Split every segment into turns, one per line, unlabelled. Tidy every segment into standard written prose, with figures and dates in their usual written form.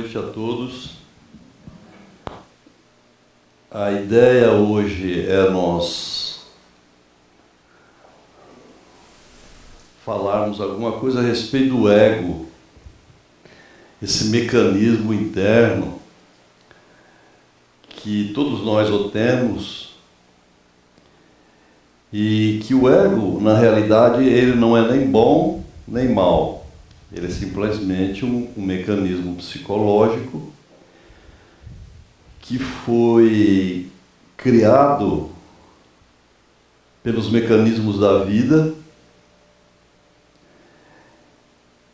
noite a todos. A ideia hoje é nós falarmos alguma coisa a respeito do ego, esse mecanismo interno que todos nós o temos e que o ego, na realidade, ele não é nem bom nem mal. Ele é simplesmente um mecanismo psicológico que foi criado pelos mecanismos da vida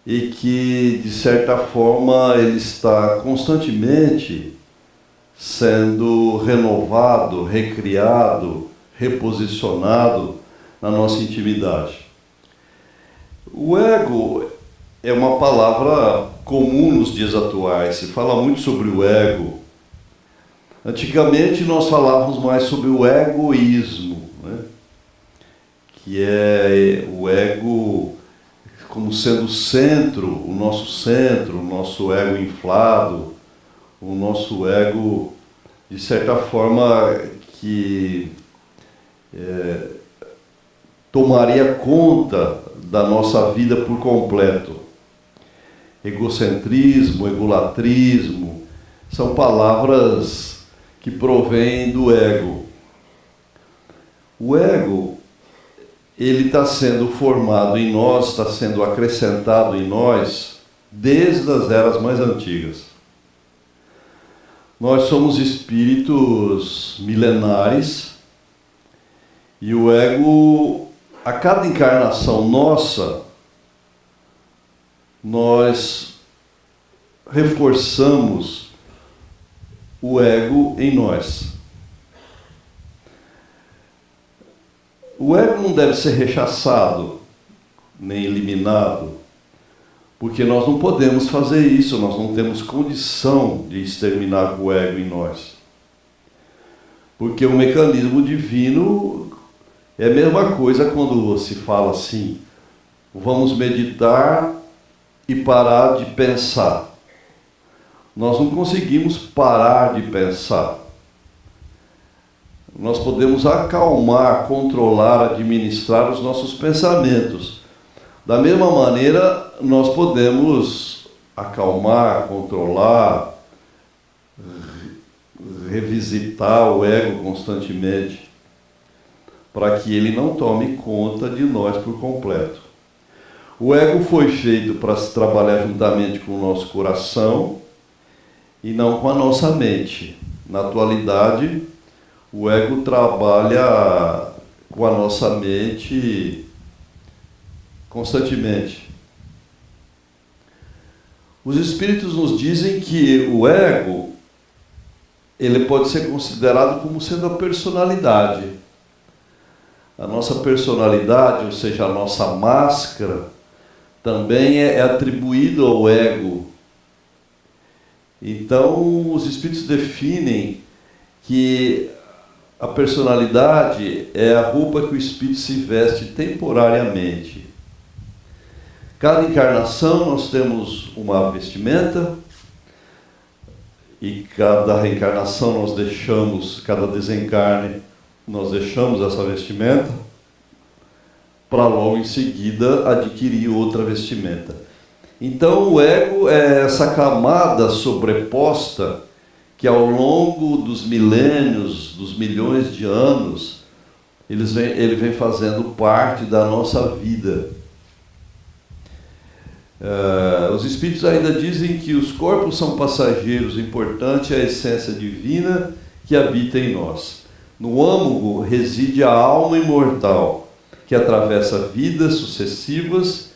e que, de certa forma, ele está constantemente sendo renovado, recriado, reposicionado na nossa intimidade. O ego é uma palavra comum nos dias atuais, se fala muito sobre o ego. Antigamente nós falávamos mais sobre o egoísmo, né? Que é o ego como sendo o nosso ego inflado, o nosso ego, de certa forma, que tomaria conta da nossa vida por completo. Egocentrismo, egolatrismo, são palavras que provém do ego. O ego, ele está sendo formado em nós, está sendo acrescentado em nós desde as eras mais antigas. Nós somos espíritos milenares e o ego, a cada encarnação nossa, nós reforçamos o ego em nós. O ego não deve ser rechaçado, nem eliminado, porque nós não podemos fazer isso, nós não temos condição de exterminar o ego em nós. Porque o mecanismo divino é a mesma coisa quando se fala assim, vamos meditar e parar de pensar. Nós não conseguimos parar de pensar. Nós podemos acalmar, controlar, administrar os nossos pensamentos. Da mesma maneira, nós podemos acalmar, controlar, revisitar o ego constantemente, para que ele não tome conta de nós por completo. O ego foi feito para se trabalhar juntamente com o nosso coração e não com a nossa mente. Na atualidade, o ego trabalha com a nossa mente constantemente. Os espíritos nos dizem que o ego, ele pode ser considerado como sendo a personalidade. A nossa personalidade, ou seja, a nossa máscara, também é atribuída ao ego. Então, os espíritos definem que a personalidade é a roupa que o espírito se veste temporariamente. Cada encarnação nós temos uma vestimenta e cada reencarnação nós deixamos, cada desencarne, nós deixamos essa vestimenta para logo em seguida adquirir outra vestimenta. Então o ego é essa camada sobreposta que ao longo dos milênios, dos milhões de anos, ele vem fazendo parte da nossa vida. Os espíritos ainda dizem que os corpos são passageiros, o importante é a essência divina que habita em nós. No âmago reside a alma imortal, que atravessa vidas sucessivas,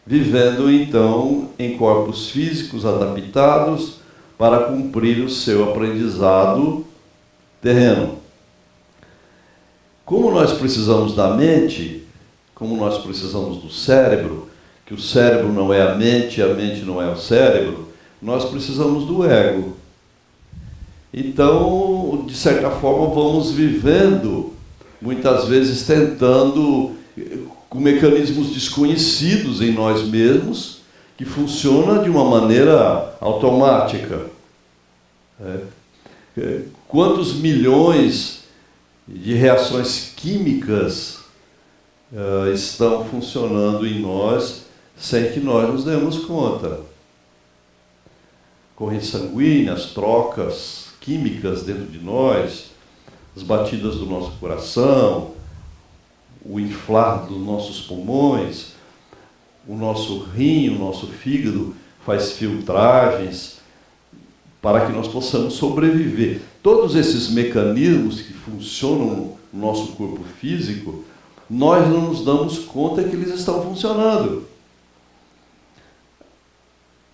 vivendo então em corpos físicos adaptados para cumprir o seu aprendizado terreno. Como nós precisamos da mente, como nós precisamos do cérebro, que o cérebro não é a mente não é o cérebro, nós precisamos do ego. Então, de certa forma, vamos vivendo, muitas vezes tentando, com mecanismos desconhecidos em nós mesmos, que funciona de uma maneira automática. Quantos milhões de reações químicas estão funcionando em nós sem que nós nos demos conta? Correntes sanguíneas, trocas químicas dentro de nós, as batidas do nosso coração, o inflar dos nossos pulmões, o nosso rim, o nosso fígado faz filtragens para que nós possamos sobreviver. Todos esses mecanismos que funcionam no nosso corpo físico, nós não nos damos conta que eles estão funcionando.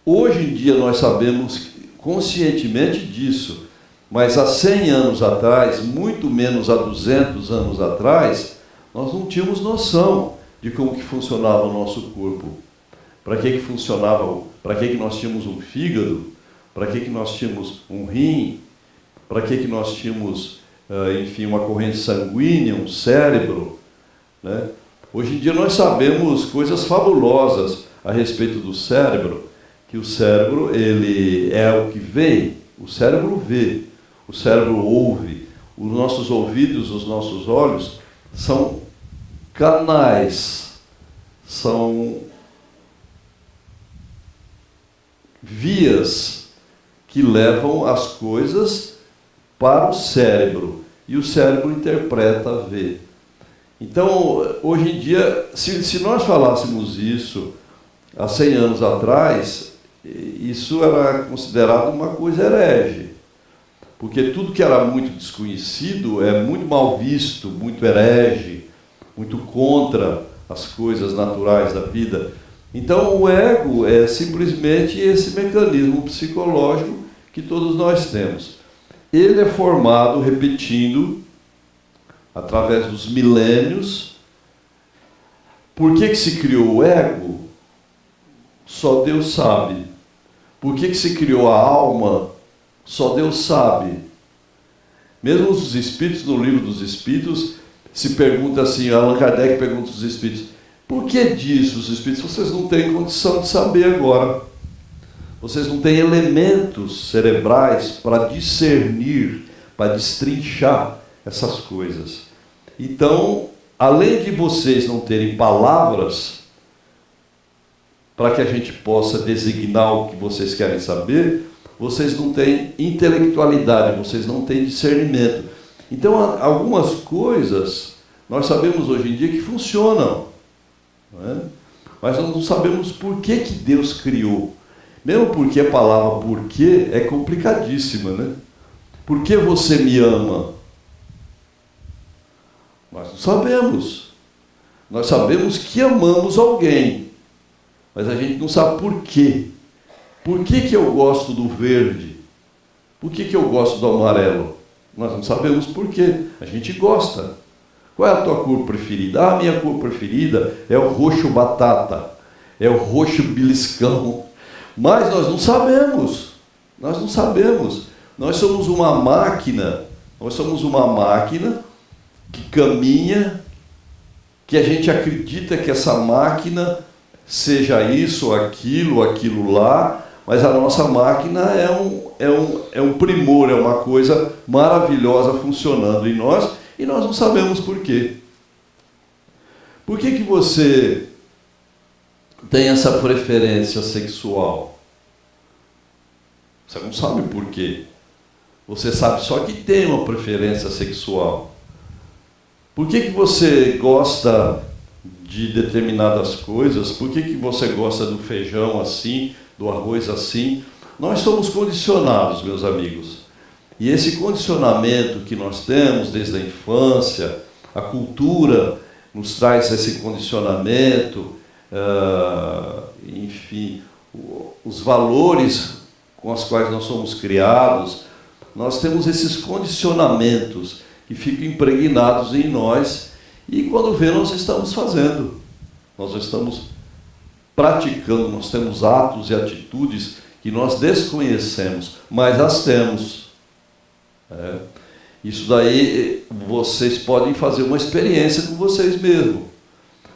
Hoje em dia nós sabemos conscientemente disso, mas há 100 anos atrás, muito menos há 200 anos atrás, nós não tínhamos noção de como que funcionava o nosso corpo. Para que funcionava, para que nós tínhamos um fígado, para que nós tínhamos um rim, para que nós tínhamos, enfim, uma corrente sanguínea, um cérebro, né? Hoje em dia nós sabemos coisas fabulosas a respeito do cérebro, que o cérebro, ele é o que vê, o cérebro vê, o cérebro ouve, os nossos ouvidos, os nossos olhos são canais, são vias que levam as coisas para o cérebro, e o cérebro interpreta, vê. Então, hoje em dia, se nós falássemos isso há 100 anos atrás, isso era considerado uma coisa herege, porque tudo que era muito desconhecido é muito mal visto, muito herege, muito contra as coisas naturais da vida. Então, o ego é simplesmente esse mecanismo psicológico que todos nós temos. Ele é formado, repetindo, através dos milênios. Por que se criou o ego? Só Deus sabe. Por que se criou a alma? Só Deus sabe. Mesmo os espíritos, no livro dos espíritos, se pergunta assim, Allan Kardec pergunta aos espíritos, por que disso, os espíritos? Vocês não têm condição de saber agora. Vocês não têm elementos cerebrais para discernir, para destrinchar essas coisas. Então, além de vocês não terem palavras para que a gente possa designar o que vocês querem saber, vocês não têm intelectualidade, vocês não têm discernimento. Então, algumas coisas nós sabemos hoje em dia que funcionam, não é? Mas nós não sabemos por que Deus criou. Mesmo porque a palavra porquê é complicadíssima, né? Por que você me ama? Nós não sabemos. Nós sabemos que amamos alguém, mas a gente não sabe por quê. Por que eu gosto do verde? Por que eu gosto do amarelo? Nós não sabemos por quê. A gente gosta. Qual é a tua cor preferida? A minha cor preferida é o roxo batata, é o roxo beliscão. Mas nós não sabemos. Nós não sabemos. Nós somos uma máquina. Nós somos uma máquina que caminha, que a gente acredita que essa máquina seja isso, aquilo lá, mas a nossa máquina é um primor, é uma coisa maravilhosa funcionando em nós, e nós não sabemos por quê. Por que você tem essa preferência sexual? Você não sabe por quê. Você sabe só que tem uma preferência sexual. Por que você gosta de determinadas coisas? Por que você gosta do feijão assim, do arroz assim? Nós somos condicionados, meus amigos. E esse condicionamento que nós temos desde a infância, a cultura nos traz esse condicionamento, enfim, os valores com os quais nós somos criados, nós temos esses condicionamentos que ficam impregnados em nós, e quando vê, nós estamos fazendo, nós estamos praticando, nós temos atos e atitudes que nós desconhecemos, mas as temos. Isso daí vocês podem fazer uma experiência com vocês mesmos.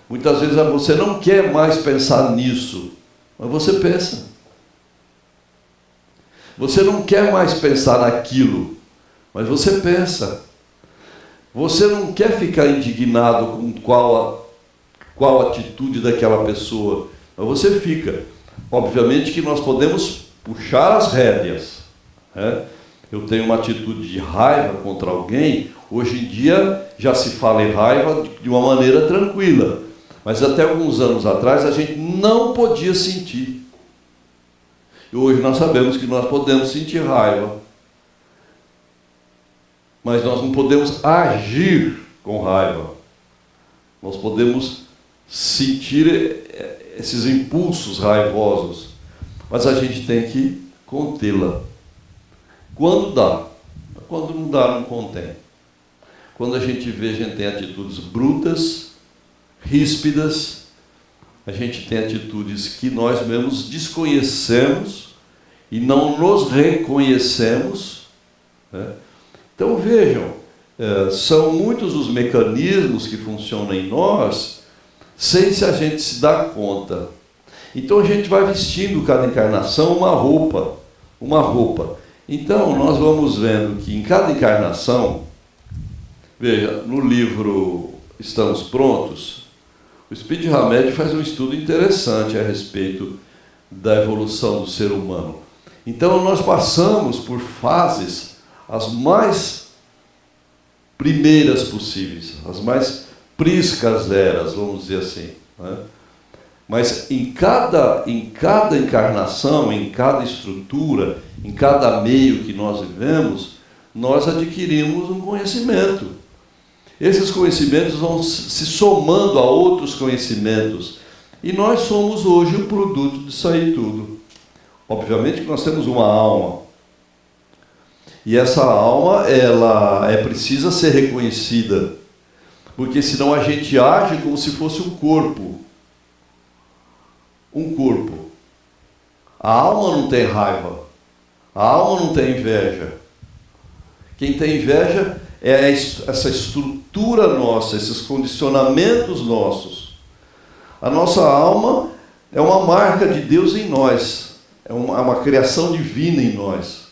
Muitas vezes você não quer mais pensar nisso, Mas você pensa. Você não quer mais pensar naquilo, mas você pensa. Você não quer ficar indignado com qual atitude daquela pessoa, mas você fica. Obviamente que nós podemos puxar as rédeas, né? Eu tenho uma atitude de raiva contra alguém, hoje em dia já se fala em raiva de uma maneira tranquila, mas até alguns anos atrás a gente não podia sentir. E hoje nós sabemos que nós podemos sentir raiva, mas nós não podemos agir com raiva. Nós podemos sentir esses impulsos raivosos, mas a gente tem que contê-la. Quando dá. Quando não dá, não contém. Quando a gente vê, a gente tem atitudes brutas, ríspidas, a gente tem atitudes que nós mesmos desconhecemos e não nos reconhecemos, né? Então vejam, são muitos os mecanismos que funcionam em nós sem se a gente se dar conta. Então a gente vai vestindo cada encarnação uma roupa. Então nós vamos vendo que em cada encarnação, veja, no livro Estamos Prontos, o Espírito de Hamed faz um estudo interessante a respeito da evolução do ser humano. Então nós passamos por fases as mais primeiras possíveis, as mais priscas eras, vamos dizer assim, né? Mas em cada encarnação, em cada estrutura, em cada meio que nós vivemos, nós adquirimos um conhecimento. Esses conhecimentos vão se somando a outros conhecimentos. E nós somos hoje o produto disso aí tudo. Obviamente que nós temos uma alma. E essa alma, ela precisa ser reconhecida. Porque senão a gente age como se fosse um corpo. Um corpo. A alma não tem raiva. A alma não tem inveja. Quem tem inveja é essa estrutura nossa, esses condicionamentos nossos. A nossa alma é uma marca de Deus em nós. É uma criação divina em nós.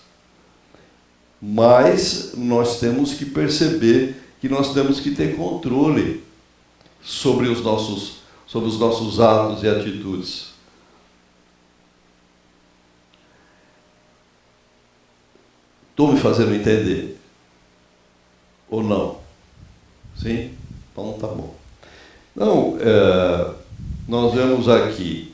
Mas nós temos que perceber que nós temos que ter controle sobre os nossos atos e atitudes. Estou me fazendo entender? Ou não? Sim? Então tá bom. Então, nós vemos aqui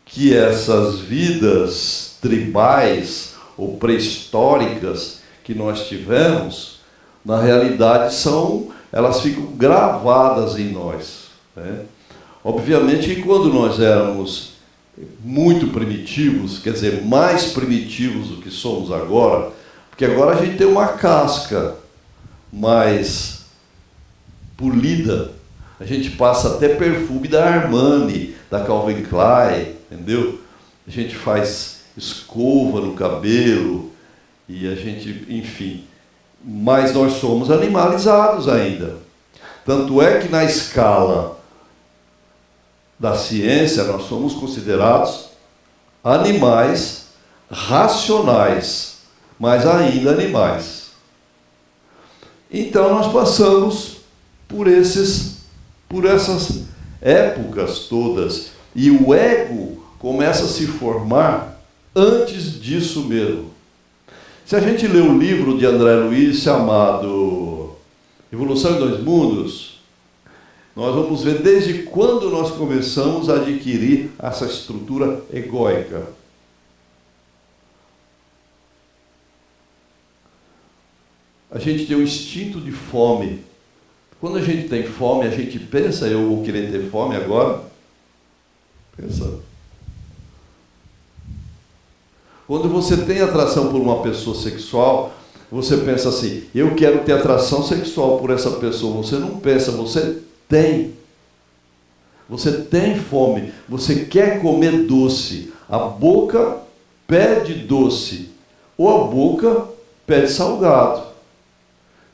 que essas vidas tribais ou pré-históricas que nós tivemos, na realidade elas ficam gravadas em nós, né? Obviamente que quando nós éramos muito primitivos, quer dizer, mais primitivos do que somos agora, porque agora a gente tem uma casca mais polida, a gente passa até perfume da Armani, da Calvin Klein, entendeu? A gente faz escova no cabelo, e a gente, enfim, mas nós somos animalizados ainda. Tanto é que na escala da ciência, nós somos considerados animais racionais, mas ainda animais. Então nós passamos por essas épocas todas, e o ego começa a se formar antes disso mesmo. Se a gente lê o livro de André Luiz chamado Evolução em Dois Mundos, nós vamos ver desde quando nós começamos a adquirir essa estrutura egóica. A gente tem um instinto de fome. Quando a gente tem fome, a gente pensa, eu vou querer ter fome agora? Pensa. Quando você tem atração por uma pessoa sexual, você pensa assim, eu quero ter atração sexual por essa pessoa. Você não pensa, você tem. Você tem fome, você quer comer doce. A boca pede doce, ou a boca pede salgado.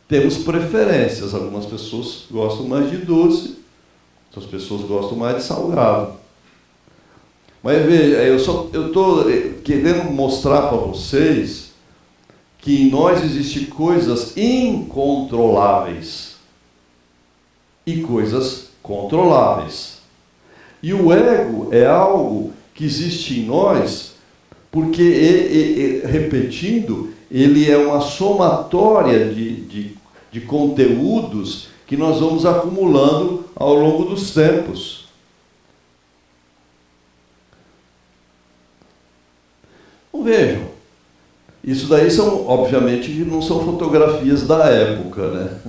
Temos preferências, algumas pessoas gostam mais de doce, As pessoas gostam mais de salgado. Mas veja, eu estou querendo mostrar para vocês que em nós existem coisas incontroláveis e coisas controláveis. E o ego é algo que existe em nós porque, repetindo, ele é uma somatória de conteúdos que nós vamos acumulando ao longo dos tempos. Então, vejam, isso daí são, obviamente, não são fotografias da época, né?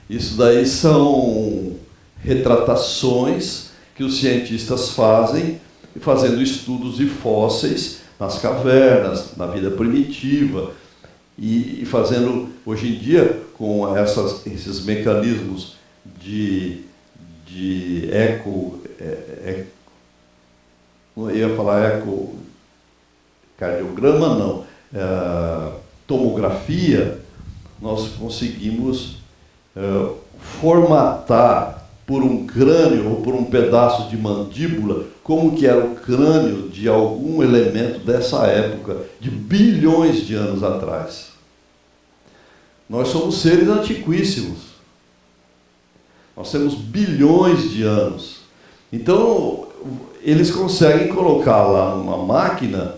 Isso daí são retratações que os cientistas fazem, fazendo estudos de fósseis nas cavernas, na vida primitiva, e fazendo, hoje em dia, com esses mecanismos de não ia falar ecocardiograma, não, tomografia, nós conseguimos formatar por um crânio ou por um pedaço de mandíbula como que era o crânio de algum elemento dessa época, de bilhões de anos atrás. Nós somos seres antiquíssimos. Nós temos bilhões de anos. Então, eles conseguem colocar lá numa máquina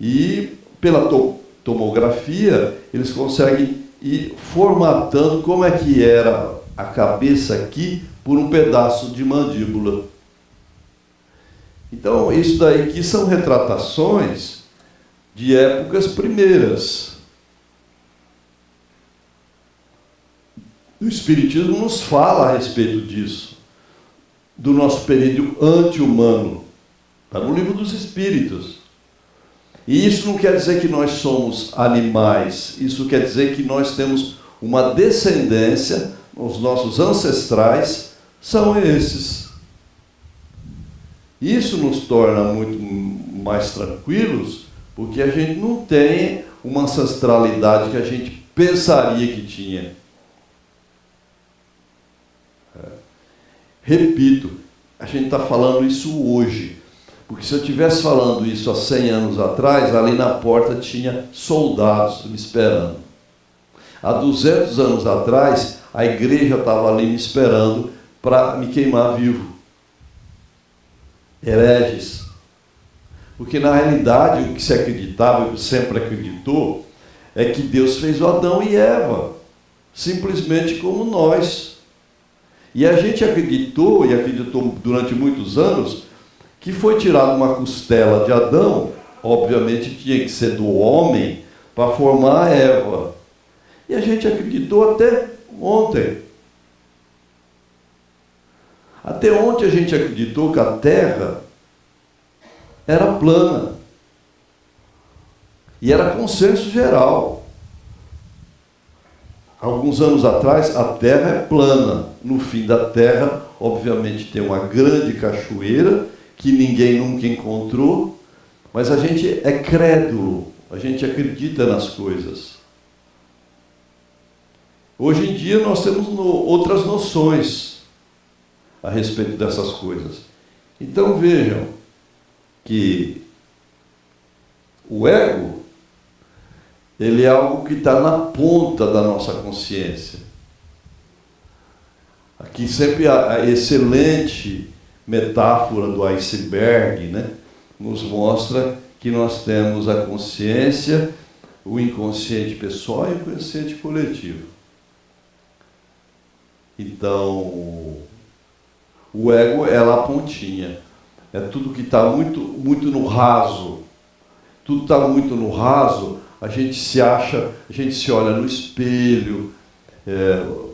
e, pela tomografia, eles conseguem ir formatando como é que era a cabeça aqui por um pedaço de mandíbula. Então, isso daí aqui são retratações de épocas primeiras. O Espiritismo nos fala a respeito disso, do nosso período anti-humano. Está no Livro dos Espíritos. E isso não quer dizer que nós somos animais, isso quer dizer que nós temos uma descendência, os nossos ancestrais são esses. Isso nos torna muito mais tranquilos, porque a gente não tem uma ancestralidade que a gente pensaria que tinha. Repito, a gente está falando isso hoje, porque se eu estivesse falando isso há 100 anos atrás, ali na porta tinha soldados me esperando. Há 200 anos atrás, a igreja estava ali me esperando para me queimar vivo. Hereges. Porque na realidade o que se acreditava, o que sempre acreditou, é que Deus fez o Adão e Eva, simplesmente como nós. E a gente acreditou, e acreditou durante muitos anos, que foi tirada uma costela de Adão, obviamente tinha que ser do homem, para formar a Eva. E a gente acreditou até ontem. Até ontem a gente acreditou que a Terra era plana. E era consenso geral. Alguns anos atrás, a Terra é plana. No fim da Terra, obviamente, tem uma grande cachoeira que ninguém nunca encontrou, mas a gente é crédulo, a gente acredita nas coisas. Hoje em dia nós temos outras noções a respeito dessas coisas. Então vejam que o ego, ele é algo que está na ponta da nossa consciência. Aqui sempre a excelente metáfora do iceberg, né, nos mostra que nós temos a consciência, o inconsciente pessoal e o inconsciente coletivo. Então, o ego é lá a pontinha. É tudo que está muito, muito no raso. Tudo está muito no raso, a gente se acha, a gente se olha no espelho.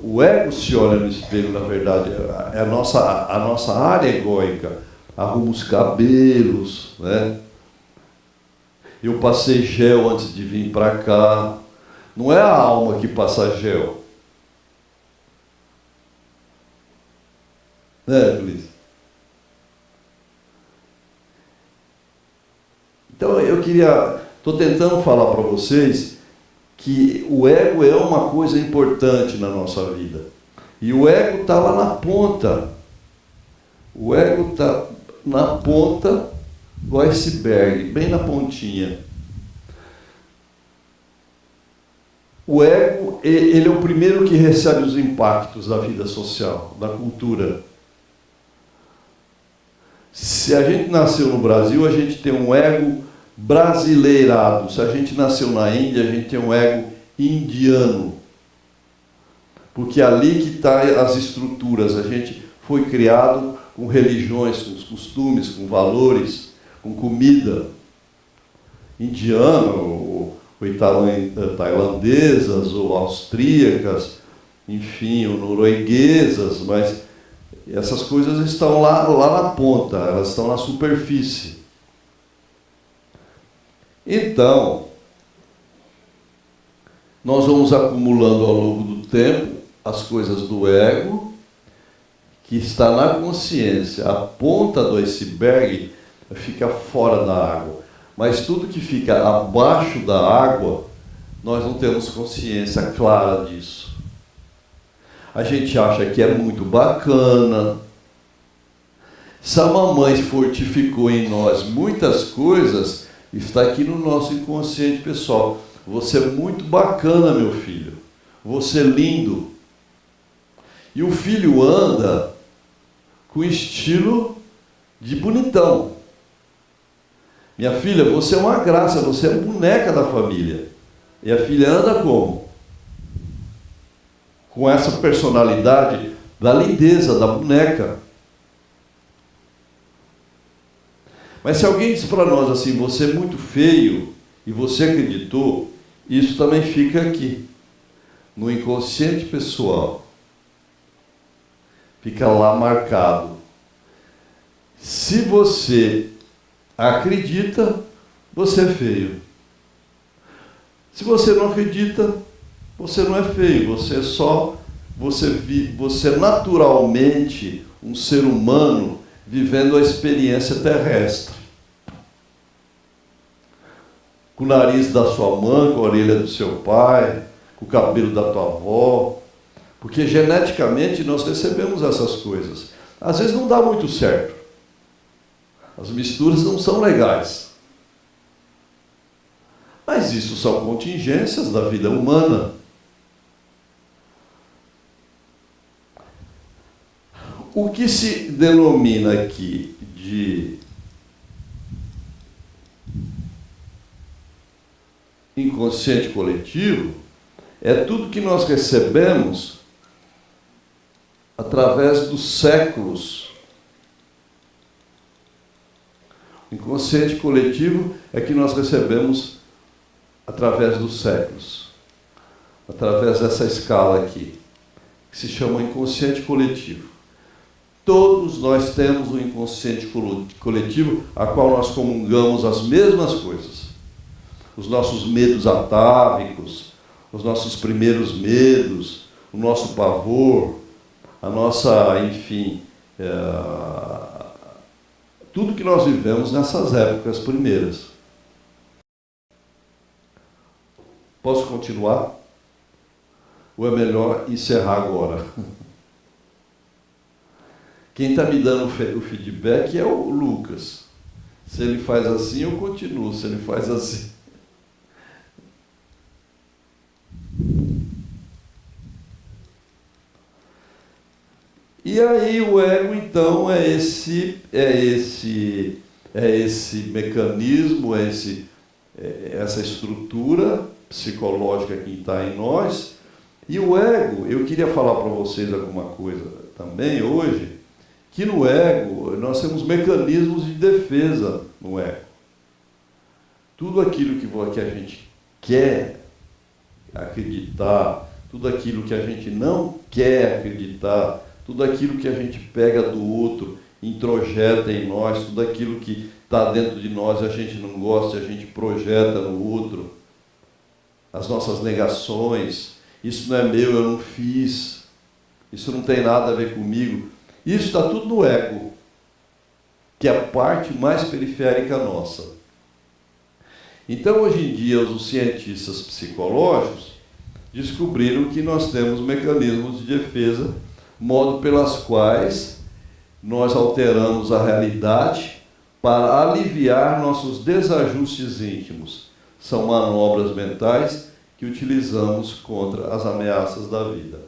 O ego se olha no espelho, na verdade, é a nossa área egóica. Arruma os cabelos, né? Eu passei gel antes de vir para cá. Não é a alma que passa gel. Né, Feliz? Então estou tentando falar para vocês que o ego é uma coisa importante na nossa vida. E o ego está lá na ponta. O ego está na ponta do iceberg, bem na pontinha. O ego, ele é o primeiro que recebe os impactos da vida social, da cultura. Se a gente nasceu no Brasil, a gente tem um ego brasileirado. Se a gente nasceu na Índia, a gente tem um ego indiano. Porque é ali que estão as estruturas. A gente foi criado com religiões, com costumes, com valores, com comida. Indiano, ou tailandesas, ou austríacas, enfim, ou norueguesas, mas essas coisas estão lá na ponta, elas estão na superfície. Então, nós vamos acumulando ao longo do tempo as coisas do ego, que está na consciência. A ponta do iceberg fica fora da água. Mas tudo que fica abaixo da água, nós não temos consciência clara disso. A gente acha que é muito bacana. Se a mamãe fortificou em nós muitas coisas, está aqui no nosso inconsciente pessoal. Você é muito bacana, meu filho. Você é lindo. E o filho anda com estilo de bonitão. Minha filha, você é uma graça, você é a boneca da família. E a filha anda como? Com essa personalidade da lindeza, da boneca. Mas se alguém diz para nós assim, você é muito feio, e você acreditou, isso também fica aqui, no inconsciente pessoal. Fica lá marcado. Se você acredita, você é feio. Se você não acredita, você não é feio, você é naturalmente um ser humano vivendo a experiência terrestre. Com o nariz da sua mãe, com a orelha do seu pai, com o cabelo da tua avó, porque geneticamente nós recebemos essas coisas. Às vezes não dá muito certo. As misturas não são legais. Mas isso são contingências da vida humana. O que se denomina aqui de inconsciente coletivo é tudo que nós recebemos através dos séculos. O inconsciente coletivo é que nós recebemos através dos séculos, através dessa escala aqui, que se chama inconsciente coletivo. Todos nós temos um inconsciente coletivo a qual nós comungamos as mesmas coisas. Os nossos medos atávicos, os nossos primeiros medos, o nosso pavor, a nossa, enfim, tudo que nós vivemos nessas épocas primeiras. Posso continuar? Ou é melhor encerrar agora? Quem está me dando o feedback é o Lucas. Se ele faz assim, eu continuo. Se ele faz assim... E aí o ego, então, é esse mecanismo, essa estrutura psicológica que está em nós. E o ego, eu queria falar para vocês alguma coisa também hoje, que no ego nós temos mecanismos de defesa no ego. Tudo aquilo que a gente quer acreditar, tudo aquilo que a gente não quer acreditar, tudo aquilo que a gente pega do outro, introjeta em nós, tudo aquilo que está dentro de nós e a gente não gosta, a gente projeta no outro. As nossas negações, isso não é meu, eu não fiz, isso não tem nada a ver comigo. Isso está tudo no ego, que é a parte mais periférica nossa. Então, hoje em dia, os cientistas psicológicos descobriram que nós temos mecanismos de defesa, modo pelas quais nós alteramos a realidade para aliviar nossos desajustes íntimos. São manobras mentais que utilizamos contra as ameaças da vida.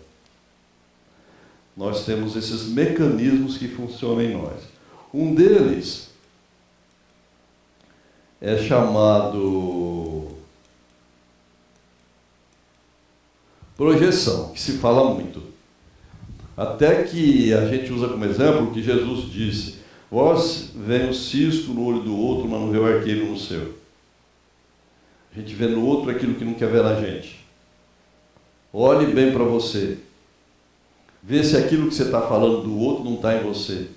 Nós temos esses mecanismos que funcionam em nós. Um deles é chamado projeção, que se fala muito. Até que a gente usa como exemplo o que Jesus disse: vós veem o cisco no olho do outro, mas não vê o arqueiro no seu. A gente vê no outro aquilo que não quer ver na gente. Olhe bem para você. Vê se aquilo que você está falando do outro não está em você.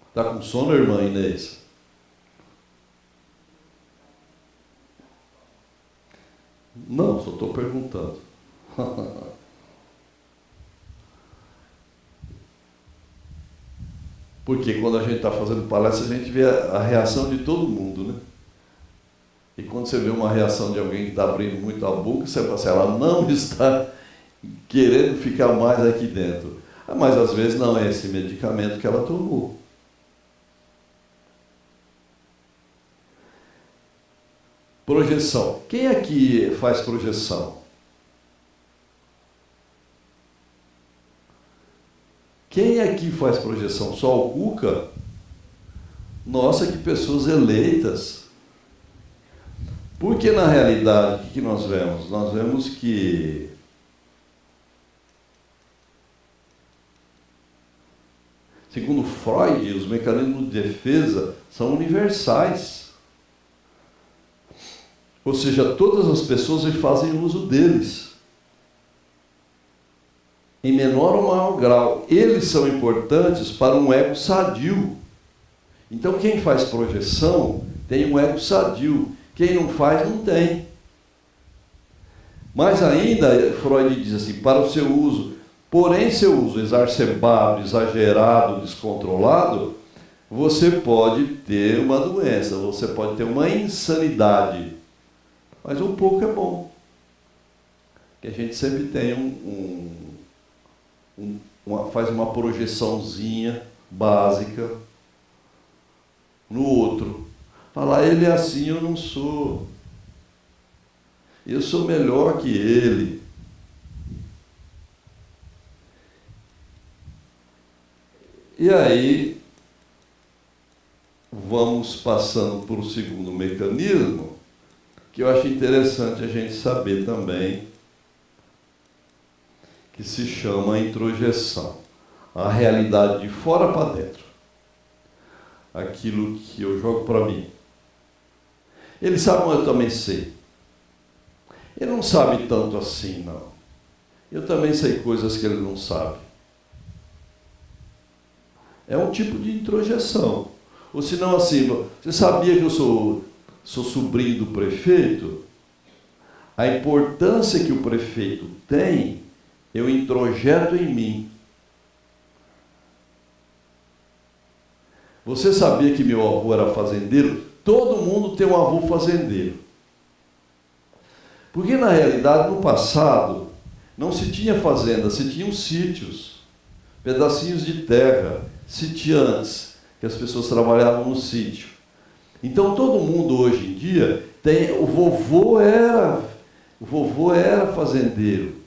Está com sono, irmã Inês? Não, só estou perguntando. Porque quando a gente está fazendo palestra, a gente vê a reação de todo mundo, né? E quando você vê uma reação de alguém que está abrindo muito a boca, você fala assim, ela não está querendo ficar mais aqui dentro. Mas às vezes não é esse medicamento que ela tomou. Projeção. Quem aqui faz projeção? Quem aqui faz projeção? Só o Cuca? Nossa, que pessoas eleitas. Porque na realidade, o que nós vemos? Nós vemos que segundo Freud, os mecanismos de defesa são universais. Ou seja, todas as pessoas fazem uso deles. Em menor ou maior grau. Eles são importantes para um ego sadio. Então, quem faz projeção tem um ego sadio. Quem não faz, não tem. Mas ainda, Freud diz assim, para o seu uso, porém seu uso exacerbado, exagerado, descontrolado, você pode ter uma doença, você pode ter uma insanidade. Mas um pouco é bom. Que a gente sempre tem faz uma projeçãozinha básica no outro. Falar, ele é assim, eu não sou. Eu sou melhor que ele. E aí, vamos passando por um segundo mecanismo, que eu acho interessante a gente saber também, que se chama introjeção. A realidade de fora para dentro. Aquilo que eu jogo para mim. Ele sabe, mas eu também sei. Ele não sabe tanto assim, não. Eu também sei coisas que ele não sabe. É um tipo de introjeção. Ou se não assim, você sabia que eu sou sobrinho do prefeito? A importância que o prefeito tem, eu introjeto em mim. Você sabia que meu avô era fazendeiro? Todo mundo tem um avô fazendeiro. Porque, na realidade, no passado, não se tinha fazenda, se tinham sítios, pedacinhos de terra, sitiantes, que as pessoas trabalhavam no sítio. Então, todo mundo, hoje em dia, tem... O vovô era fazendeiro.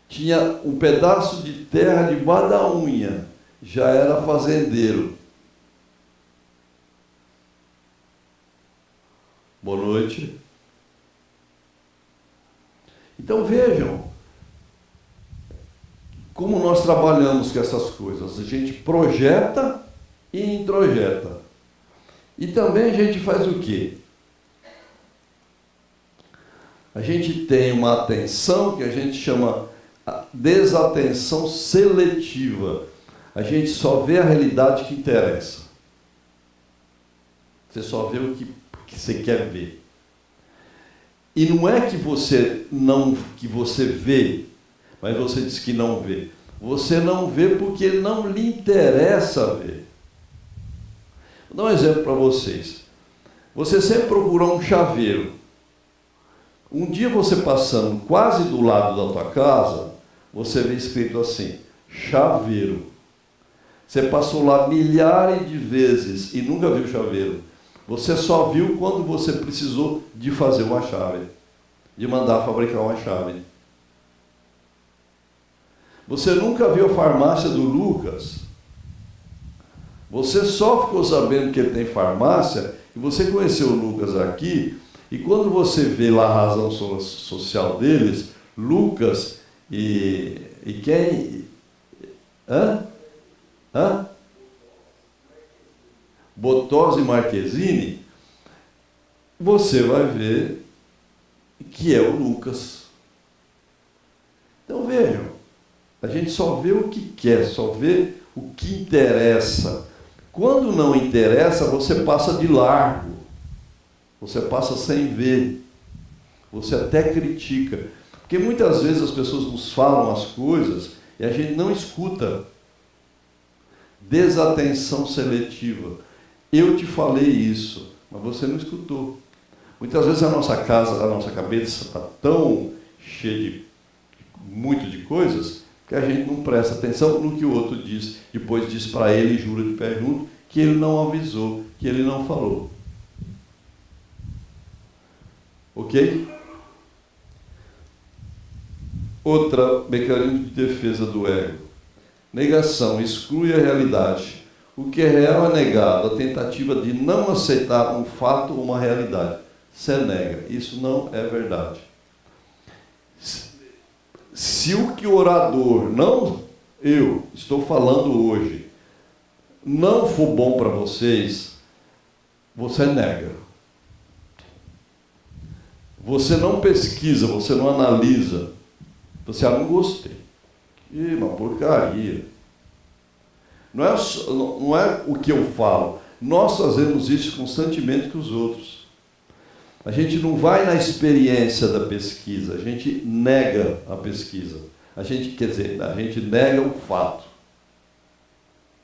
Tinha um pedaço de terra debaixo da unha, já era fazendeiro. Boa noite. Então vejam como nós trabalhamos com essas coisas. A gente projeta e introjeta. E também a gente faz o quê? A gente tem uma atenção que a gente chama desatenção seletiva. A gente só vê a realidade que interessa. Você só vê o que você quer ver. E não é que você vê, mas você diz que não vê. Você não vê porque não lhe interessa ver. Vou dar um exemplo para vocês. Você sempre procurou um chaveiro. Um dia você passando quase do lado da tua casa, você vê escrito assim, chaveiro. Você passou lá milhares de vezes e nunca viu chaveiro. Você só viu quando você precisou de fazer uma chave, de mandar fabricar uma chave. Você nunca viu a farmácia do Lucas. Você só ficou sabendo que ele tem farmácia e você conheceu o Lucas aqui, e quando você vê lá a razão social deles, Lucas e quem? Botosi e Marquezine, você vai ver que é o Lucas. Então vejam, a gente só vê o que quer, só vê o que interessa. Quando não interessa, você passa de largo, você passa sem ver, você até critica. Porque muitas vezes as pessoas nos falam as coisas e a gente não escuta. Desatenção seletiva. Eu te falei isso, mas você não escutou. Muitas vezes a nossa cabeça está tão cheia muito de coisas que a gente não presta atenção no que o outro diz. Depois diz para ele, jura de pé junto, que ele não avisou, que ele não falou. Ok? Outra mecanismo de defesa do ego. Negação, exclui a realidade. O que é real é negado, a tentativa de não aceitar um fato ou uma realidade. Você nega, isso não é verdade. Se o que o orador, não eu estou falando hoje, não for bom para vocês, você nega. Você não pesquisa, você não analisa. Você não gostei. Ih, uma porcaria. Não é o que eu falo. Nós fazemos isso constantemente com os outros. A gente não vai na experiência da pesquisa, a gente nega a pesquisa. A gente nega o fato.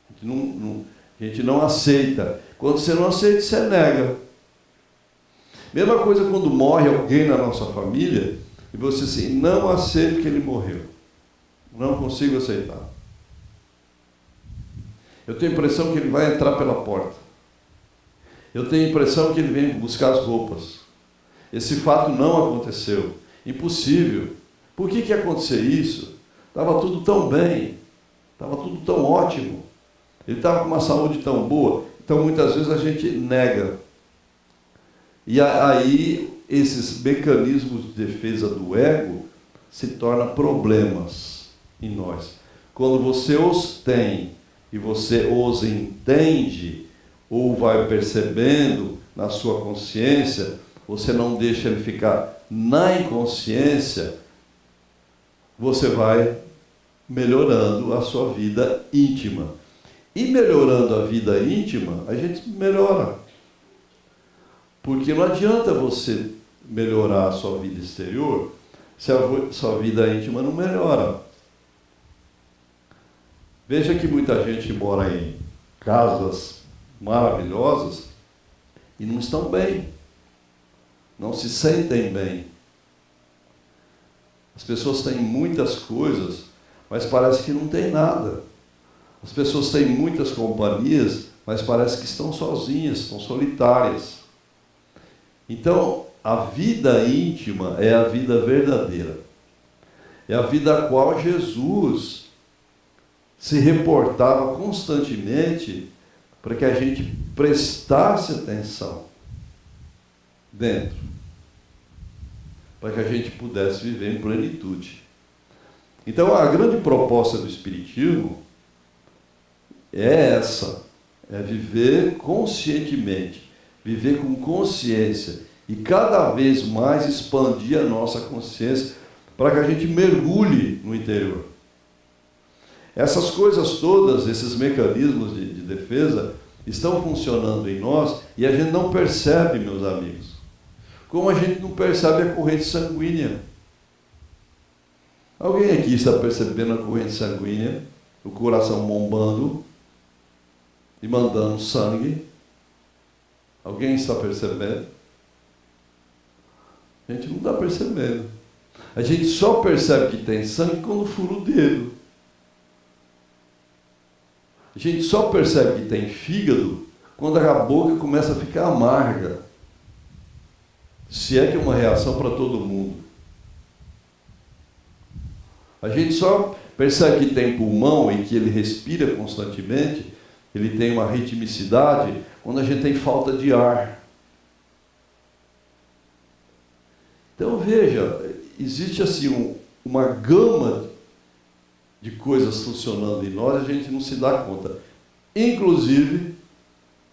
A gente não aceita. Quando você não aceita, você nega. Mesma coisa quando morre alguém na nossa família, e você assim, não aceita que ele morreu. Não consigo aceitar. Eu tenho a impressão que ele vai entrar pela porta. Eu tenho a impressão que ele vem buscar as roupas. Esse fato não aconteceu. Impossível. Por que ia acontecer isso? Estava tudo tão bem. Estava tudo tão ótimo. Ele estava com uma saúde tão boa. Então, muitas vezes, a gente nega. E aí, esses mecanismos de defesa do ego se tornam problemas em nós. Quando você os tem e você os entende, ou vai percebendo na sua consciência, você não deixa ele ficar na inconsciência, você vai melhorando a sua vida íntima. E melhorando a vida íntima, a gente melhora. Porque não adianta você melhorar a sua vida exterior se a sua vida íntima não melhora. Veja que muita gente mora em casas maravilhosas e não estão bem. Não se sentem bem. As pessoas têm muitas coisas, mas parece que não tem nada. As pessoas têm muitas companhias, mas parece que estão sozinhas, estão solitárias. Então, a vida íntima é a vida verdadeira. É a vida a qual Jesus se reportava constantemente para que a gente prestasse atenção dentro, para que a gente pudesse viver em plenitude. Então, a grande proposta do Espiritismo é essa, é viver conscientemente, viver com consciência e cada vez mais expandir a nossa consciência para que a gente mergulhe no interior. Essas coisas todas, esses mecanismos de defesa, estão funcionando em nós e a gente não percebe, meus amigos. Como a gente não percebe a corrente sanguínea. Alguém aqui está percebendo a corrente sanguínea? O coração bombando e mandando sangue? Alguém está percebendo? A gente não está percebendo. A gente só percebe que tem sangue quando fura o dedo. A gente só percebe que tem fígado quando a boca começa a ficar amarga. Se é que é uma reação para todo mundo. A gente só percebe que tem pulmão e que ele respira constantemente, ele tem uma ritmicidade, quando a gente tem falta de ar. Então veja, existe assim uma gama de coisas funcionando em nós, a gente não se dá conta. Inclusive,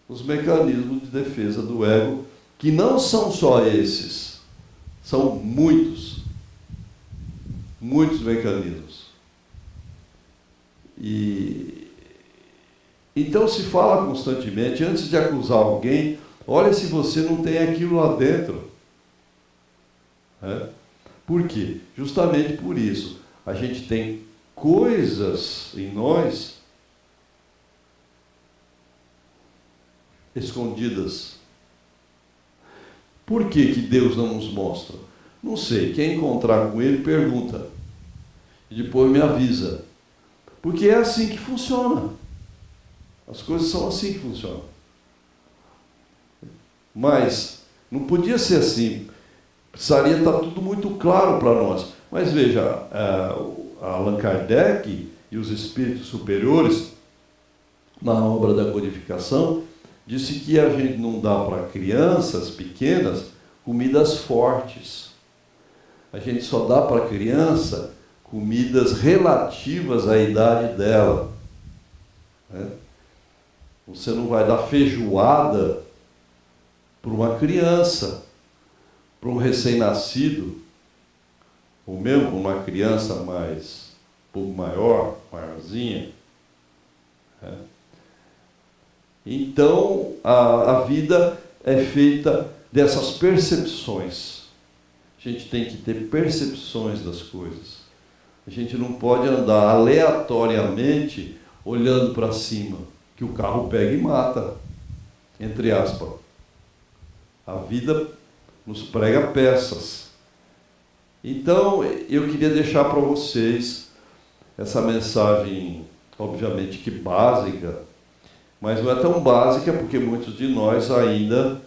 os mecanismos de defesa do ego, que não são só esses, são muitos mecanismos. E então se fala constantemente, antes de acusar alguém, olha se você não tem aquilo lá dentro. Por quê? Justamente por isso. A gente tem coisas em nós escondidas. Por que Deus não nos mostra? Não sei. Quem encontrar com Ele, pergunta. E depois me avisa. Porque é assim que funciona. As coisas são assim que funcionam. Mas não podia ser assim. Precisaria estar tudo muito claro para nós. Mas veja, Allan Kardec e os espíritos superiores, na obra da codificação, disse que a gente não dá para crianças pequenas comidas fortes. A gente só dá para a criança comidas relativas à idade dela. Você não vai dar feijoada para uma criança, para um recém-nascido, ou mesmo para uma criança um pouco maior, maiorzinha. Então, a vida é feita dessas percepções. A gente tem que ter percepções das coisas. A gente não pode andar aleatoriamente olhando para cima, que o carro pega e mata, entre aspas. A vida nos prega peças. Então, eu queria deixar para vocês essa mensagem, obviamente que básica, mas não é tão básica porque muitos de nós ainda,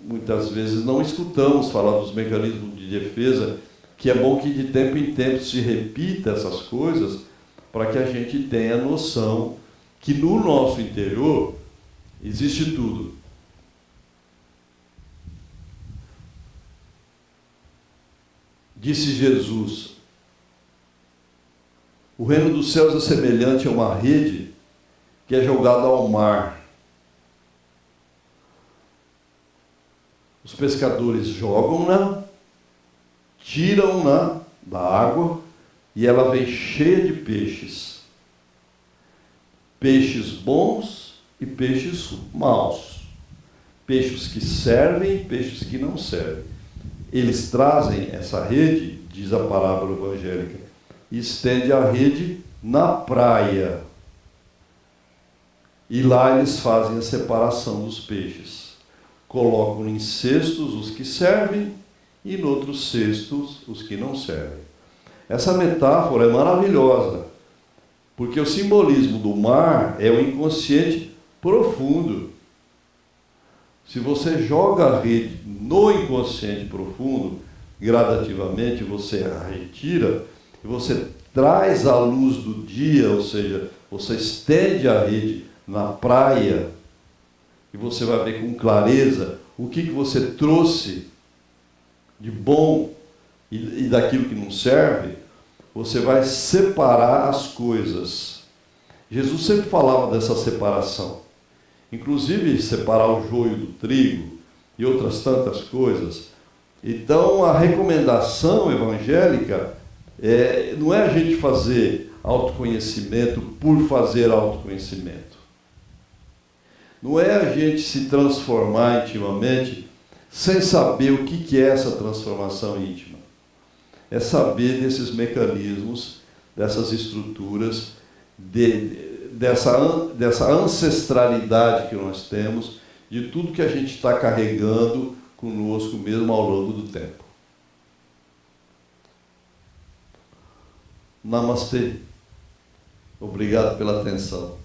muitas vezes, não escutamos falar dos mecanismos de defesa, que é bom que de tempo em tempo se repita essas coisas, para que a gente tenha noção que no nosso interior existe tudo. Disse Jesus, o reino dos céus é semelhante a uma rede que é jogada ao mar. Os pescadores jogam-na, tiram-na da água e ela vem cheia de peixes. Peixes bons e peixes maus. Peixes que servem e peixes que não servem. Eles trazem essa rede, diz a parábola evangélica, e estende a rede na praia. E lá eles fazem a separação dos peixes. Colocam em cestos os que servem e em outros cestos os que não servem. Essa metáfora é maravilhosa, porque o simbolismo do mar é o inconsciente profundo. Se você joga a rede no inconsciente profundo, gradativamente você a retira, e você traz a luz do dia, ou seja, você estende a rede na praia, e você vai ver com clareza o que você trouxe de bom e daquilo que não serve, você vai separar as coisas. Jesus sempre falava dessa separação. Inclusive separar o joio do trigo e outras tantas coisas. Então a recomendação evangélica não é a gente fazer autoconhecimento por fazer autoconhecimento. Não é a gente se transformar intimamente sem saber o que é essa transformação íntima. É saber desses mecanismos, dessas estruturas, dessa ancestralidade que nós temos, de tudo que a gente está carregando conosco mesmo ao longo do tempo. Namastê. Obrigado pela atenção.